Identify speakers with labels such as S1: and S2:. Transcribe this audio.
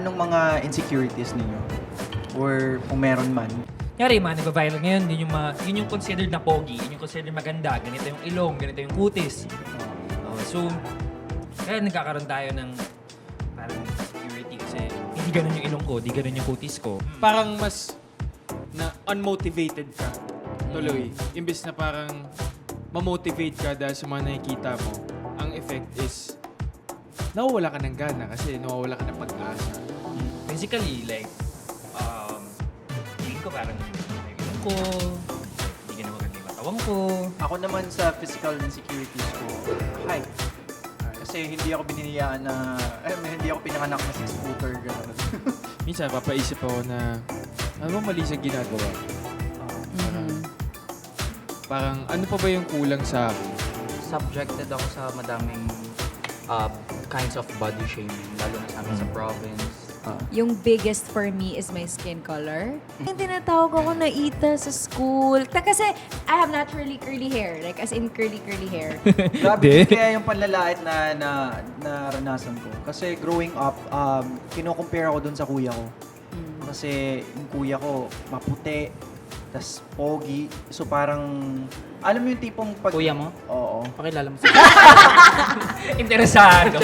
S1: anong mga insecurities ninyo? Or kung meron man?
S2: Yari, mga nag-viral ngayon, yun yung considered na pogi, yun yung considered maganda, ganito yung ilong, ganito yung kutis. So, kaya nagkakaroon tayo ng parang insecurity kasi hindi ganun yung ilong ko, hindi ganun yung kutis ko.
S3: Parang mas na unmotivated ka tuloy. Imbes na parang mamotivate ka dahil sa mga nakikita mo, ang effect is nawawala ka ng gana kasi nawawala ka ng pag-asa.
S2: Basically, like, feeling ko parang yung ilong ko, hindi ganun maganda yung matawang ko.
S1: Ako naman sa physical insecurities ko, height. Kasi hindi ako biniliyaan na, hindi ako pinanganak na 6-footer.
S3: Minsan, papaisip ako na, ano ba mali sa ginagawa? Parang, ano pa ba yung kulang sa akin?
S4: Subjected ako sa madaming kinds of body shaming, lalo na sa amin sa province.
S5: Yung biggest for me is my skin color. Yung tinatawag ako na Ita sa school. Kasi I have naturally curly hair. Like, as in curly hair.
S1: Grabe, kaya yung panlalait na naranasan ko. Kasi growing up, kino-compare ako dun sa kuya ko. Kasi yung kuya ko, maputi, tas pogi. So parang, alam mo yung tipong pag...
S4: Kuya mo?
S1: Oo.
S4: Pakilala mo sa
S2: Interesado.